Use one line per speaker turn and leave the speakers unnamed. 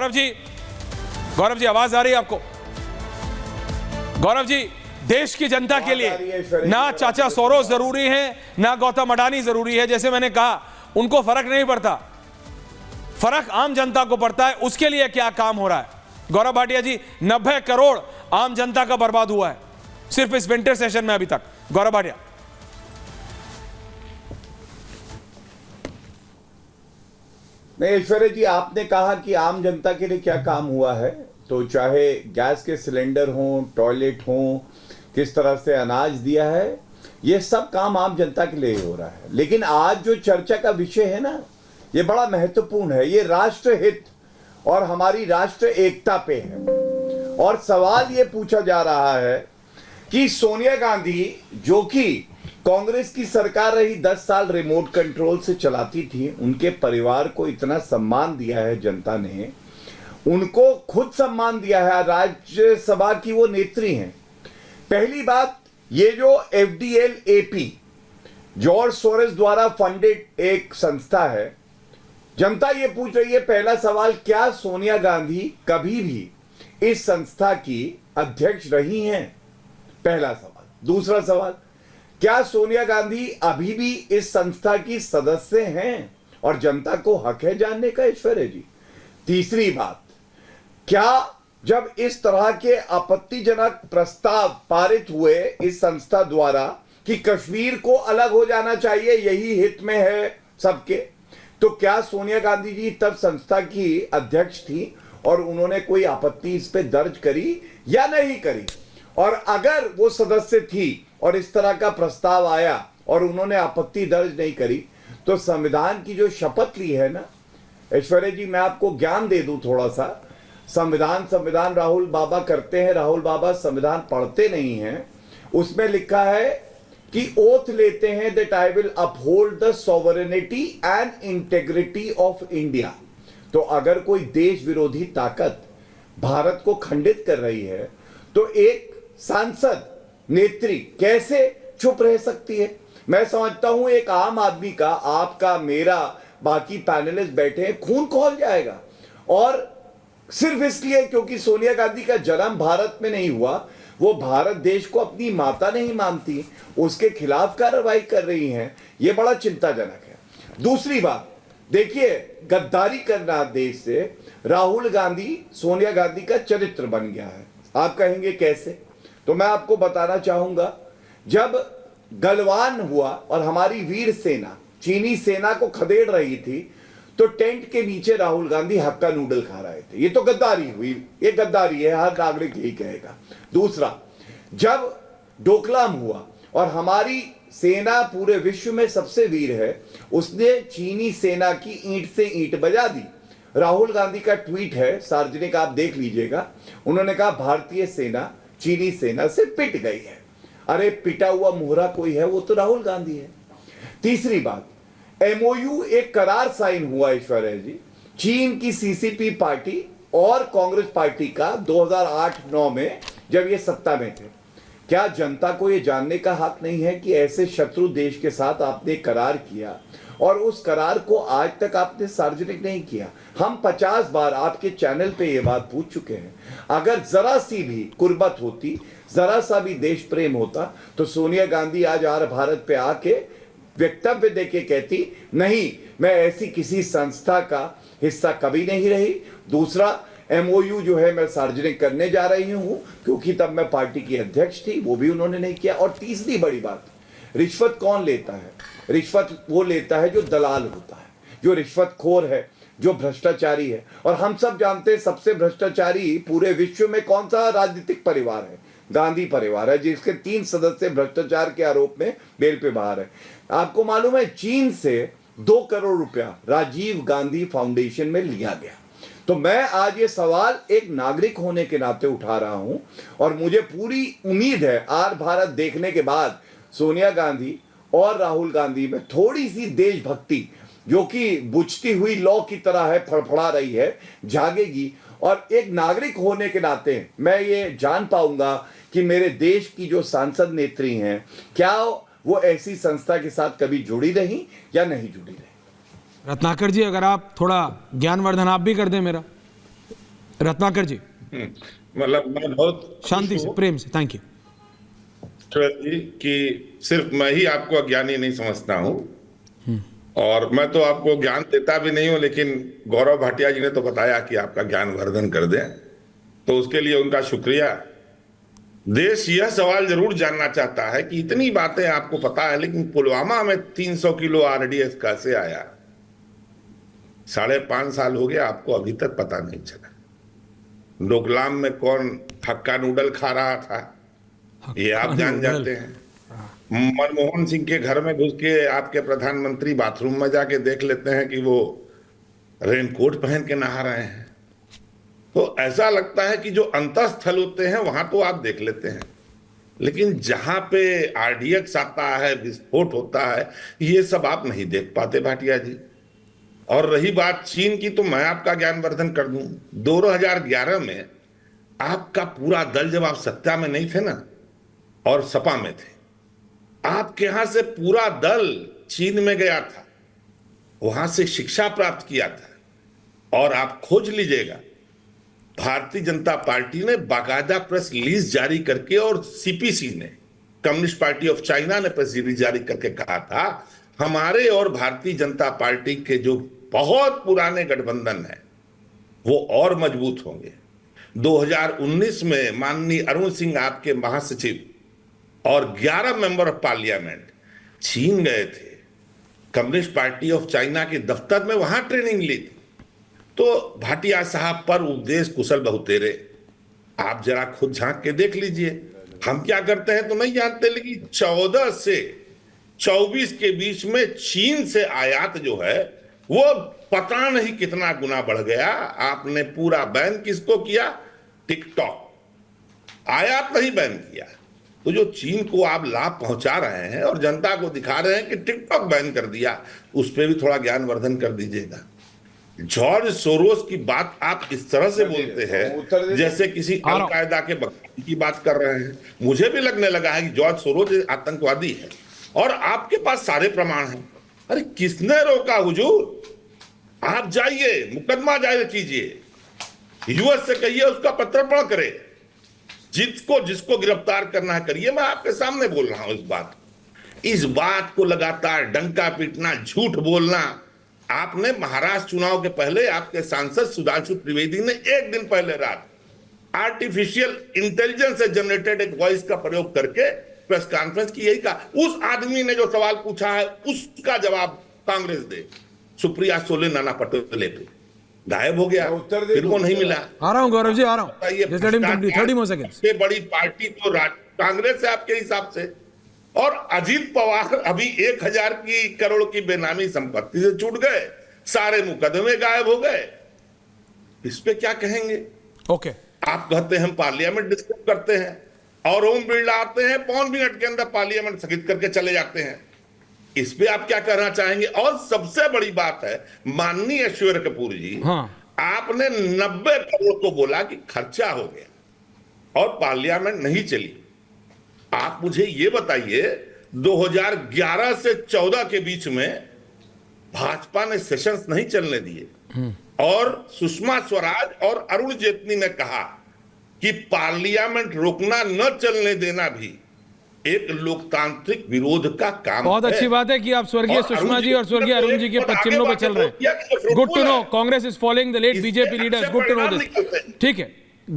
गौरव जी आवाज आ रही है आपको? गौरव जी, देश की जनता के लिए ना चाचा सोरोस जरूरी है ना गौतम अडानी जरूरी है। जैसे मैंने कहा, उनको फर्क नहीं पड़ता, फर्क आम जनता को पड़ता है। उसके लिए क्या काम हो रहा है? गौरव भाटिया जी, 90 करोड़ आम जनता का बर्बाद हुआ है सिर्फ इस विंटर सेशन में अभी तक। गौरव भाटिया।
नहीं ऐश्वर्य जी, आपने कहा कि आम जनता के लिए क्या काम हुआ है, तो चाहे गैस के सिलेंडर हों, टॉयलेट हों, किस तरह से अनाज दिया है, ये सब काम आम जनता के लिए हो रहा है। लेकिन आज जो चर्चा का विषय है ना, ये बड़ा महत्वपूर्ण है। ये राष्ट्र हित और हमारी राष्ट्र एकता पे है। और सवाल ये पूछा जा रहा है कि सोनिया गांधी, जो कि कांग्रेस की सरकार रही 10 साल, रिमोट कंट्रोल से चलाती थी, उनके परिवार को इतना सम्मान दिया है जनता ने, उनको खुद सम्मान दिया है, राज्यसभा की वो नेत्री हैं। पहली बात, ये जो FDL-AP जॉर्ज सोरोस द्वारा फंडेड एक संस्था है, जनता ये पूछ रही है, पहला सवाल, क्या सोनिया गांधी कभी भी इस संस्था की अध्यक्ष रही हैं? पहला सवाल। दूसरा सवाल, क्या सोनिया गांधी अभी भी इस संस्था की सदस्य हैं? और जनता को हक है जानने का, ऐश्वर्य जी। तीसरी बात, क्या जब इस तरह के आपत्तिजनक प्रस्ताव पारित हुए इस संस्था द्वारा कि कश्मीर को अलग हो जाना चाहिए, यही हित में है सबके, तो क्या सोनिया गांधी जी तब संस्था की अध्यक्ष थी और उन्होंने कोई आपत्ति इस पे दर्ज करी या नहीं करी? और अगर वो सदस्य थी और इस तरह का प्रस्ताव आया और उन्होंने आपत्ति दर्ज नहीं करी, तो संविधान की जो शपथ ली है ना ऐश्वर्य जी, मैं आपको ज्ञान दे दूं थोड़ा सा। संविधान राहुल बाबा करते हैं, राहुल बाबा संविधान पढ़ते नहीं हैं। उसमें लिखा है कि ओथ लेते हैं that I will uphold the sovereignty and integrity of India. तो अगर कोई देश विरोधी ताकत भारत को खंडित कर रही है, तो एक सांसद नेत्री कैसे चुप रह सकती है? मैं समझता हूं एक आम आदमी का, आपका, मेरा, बाकी पैनलिस्ट बैठे हैं, खून खौल जाएगा। और सिर्फ इसलिए क्योंकि सोनिया गांधी का जन्म भारत में नहीं हुआ, वो भारत देश को अपनी माता नहीं मानती, उसके खिलाफ कार्रवाई कर रही हैं, ये बड़ा चिंताजनक है। दूसरी बात देखिए, गद्दारी करना देश से राहुल गांधी, सोनिया गांधी का चरित्र बन गया है। आप कहेंगे कैसे? तो मैं आपको बताना चाहूंगा, जब गलवान हुआ और हमारी वीर सेना चीनी सेना को खदेड़ रही थी, तो टेंट के नीचे राहुल गांधी हक्का नूडल खा रहे थे। ये तो गद्दारी हुई, ये गद्दारी है, हर नागरिक यही कहेगा। दूसरा, जब डोकलाम हुआ और हमारी सेना पूरे विश्व में सबसे वीर है, उसने चीनी सेना की ईंट से ईंट बजा दी। राहुल गांधी का ट्वीट है, सार्वजनिक, आप देख लीजिएगा। उन्होंने कहा भारतीय सेना चीनी सेना से पिट गई है। अरे पिटा हुआ मोहरा कोई है, वो तो राहुल गांधी है। तीसरी बात, MOU एक करार साइन हुआ ऐश्वर्या जी, चीन की CCP पार्टी और कांग्रेस पार्टी का 2008-9 में, जब ये सत्ता में थे। क्या जनता को ये जानने का हक नहीं है कि ऐसे शत्रु देश के साथ आपने करार किया और उस करार को आज तक आपने सार्वजनिक नहीं किया? हम 50 बार आपके चैनल पे ये बात पूछ चुके हैं। अगर जरा सी भी कुर्बत होती, जरा सा भी देश प्रेम होता, तो सोनिया गांधी आज भारत पे आके वक्तव्य देके कहती, नहीं, मैं ऐसी किसी संस्था का हिस्सा कभी नहीं रही। दूसरा, MOU जो है मैं सार्वजनिक करने जा रही हूं, क्योंकि तब मैं पार्टी की अध्यक्ष थी, वो भी उन्होंने नहीं किया। और तीसरी बड़ी बात, रिश्वत कौन लेता है? रिश्वत वो लेता है जो दलाल होता है, जो रिश्वतखोर है, जो भ्रष्टाचारी है। और हम सब जानते हैं सबसे भ्रष्टाचारी पूरे विश्व में कौन सा राजनीतिक परिवार है? गांधी परिवार है, जिसके 3 सदस्य भ्रष्टाचार के आरोप में बेल पे बाहर है। आपको मालूम है, चीन से 2 करोड़ रुपया राजीव गांधी फाउंडेशन में लिया गया। तो मैं आज ये सवाल एक नागरिक होने के नाते उठा रहा हूं, और मुझे पूरी उम्मीद है आज भारत देखने के बाद सोनिया गांधी और राहुल गांधी में थोड़ी सी देशभक्ति, जो कि बुझती हुई लौ की तरह है, फड़फड़ा रही है, जागेगी। और एक नागरिक होने के नाते मैं ये जान पाऊंगा कि मेरे देश की जो सांसद नेत्री हैं, क्या वो ऐसी संस्था के साथ कभी जुड़ी रही या नहीं जुड़ी रही।
रत्नाकर जी, अगर आप थोड़ा ज्ञानवर्धन आप भी कर दें मेरा। रत्नाकर जी
मतलब मैं बहुत
शांति से, प्रेम से, थैंक यू
जी कि सिर्फ मैं ही आपको अज्ञानी नहीं समझता हूं और मैं तो आपको ज्ञान देता भी नहीं हूं, लेकिन गौरव भाटिया जी ने तो बताया कि आपका ज्ञान वर्धन कर दें, तो उसके लिए उनका शुक्रिया। देश यह सवाल जरूर जानना चाहता है कि इतनी बातें आपको पता है, लेकिन पुलवामा में 300 किलो आरडीएक्स कैसे आया? 5.5 साल हो गया, आपको अभी तक पता नहीं चला। डोकलाम में कौन हक्का नूडल खा रहा था ये आप जान जाते हैं। मनमोहन सिंह के घर में घुस के आपके प्रधानमंत्री बाथरूम में जाके देख लेते हैं कि वो रेनकोट पहन के नहा रहे हैं। तो ऐसा लगता है कि जो अंतःस्थल होते हैं वहां तो आप देख लेते हैं, लेकिन जहां पे आरडीएक्स आता है, विस्फोट होता है, ये सब आप नहीं देख पाते भाटिया जी। और रही बात चीन की, तो मैं आपका ज्ञानवर्धन कर दूं। 2011 में आपका पूरा दल, जब आप सत्ता में नहीं थे ना और सपा में थे, आपके यहां से पूरा दल चीन में गया था, वहां से शिक्षा प्राप्त किया था। और आप खोज लीजिएगा, भारतीय जनता पार्टी ने बाकायदा प्रेस रिलीज जारी करके, और सीपीसी ने, कम्युनिस्ट पार्टी ऑफ चाइना ने प्रेस रिलीज जारी करके कहा था हमारे और भारतीय जनता पार्टी के जो बहुत पुराने गठबंधन है वो और मजबूत होंगे। 2019 में माननीय अरुण सिंह आपके महासचिव और 11 मेंबर ऑफ पार्लियामेंट चीन गए थे, कम्युनिस्ट पार्टी ऑफ चाइना के दफ्तर में, वहां ट्रेनिंग ली थी। तो भाटिया साहब पर उपदेश कुशल बहुतेरे, आप जरा खुद झांक के देख लीजिए। हम क्या करते हैं तो नहीं जानते, लेकिन 14 से 24 के बीच में चीन से आयात जो है वो पता नहीं कितना गुना बढ़ गया। आपने पूरा बैन किसको किया? टिकटॉक। आयात नहीं बैन किया। तो जो चीन को आप लाभ पहुंचा रहे हैं और जनता को दिखा रहे हैं कि टिकटॉक बैन कर दिया, उस पर भी थोड़ा ज्ञानवर्धन कर दीजिएगा। जॉर्ज सोरोस की बात आप इस तरह से बोलते हैं जैसे किसी अलकायदा के बख्शी की बात कर रहे हैं। मुझे भी लगने लगा है कि जॉर्ज सोरोस आतंकवादी है और आपके पास सारे प्रमाण हैं। अरे किसने रोका हुजूर? आप जाइए, मुकदमा दायर कीजिए, यूएस से कहिए उसका प्रत्यर्पण करे, जिसको गिरफ्तार करना है करिए। मैं आपके सामने बोल रहा हूं इस बात को लगातार डंका पीटना, झूठ बोलना। आपने महाराष्ट्र चुनाव के पहले आपके सांसद सुधांशु त्रिवेदी ने एक दिन पहले रात आर्टिफिशियल इंटेलिजेंस से जनरेटेड एक वॉइस का प्रयोग करके प्रेस कॉन्फ्रेंस की, यही कहा उस आदमी ने जो सवाल पूछा है उसका जवाब कांग्रेस दे। सुप्रिया सोले नाना पटोले पे गायब हो गया, फिर वो नहीं मिला।
आ रहा हूं गौरव जी, आ रहा हूं। Just let him complete, 30 more seconds।
सबसे बड़ी पार्टी तो कांग्रेस है आपके हिसाब से, और अजीत पवार अभी 1000 करोड़ की बेनामी संपत्ति से छूट गए, सारे मुकदमे गायब हो गए। इस पे क्या कहेंगे?
ओके
आप कहते हैं हम पार्लियामेंट डिस्टर्ब करते हैं, और ओम बिरला आते हैं 5 मिनट के अंदर पार्लियामेंट स्थगित करके चले जाते हैं। इस पे आप क्या कहना चाहेंगे? और सबसे बड़ी बात है, माननीय ऐश्वर्य कपूर जी,
हाँ।
आपने 90 करोड़ को बोला कि खर्चा हो गया और पार्लियामेंट नहीं चली। आप मुझे ये बताइए, 2011 से 14 के बीच में भाजपा ने सेशंस नहीं चलने दिए, और सुषमा स्वराज और अरुण जेटली ने कहा कि पार्लियामेंट रोकना न चलने देना भी एक लोकतांत्रिक विरोध का काम
बहुत
है।
अच्छी बात है कि आप स्वर्गीय सुषमा जी और स्वर्गीय अरुण जी के पद चिन्हों पर चल रहे हैं। Good to know, Congress is following the late BJP leaders, good to know this. ठीक है।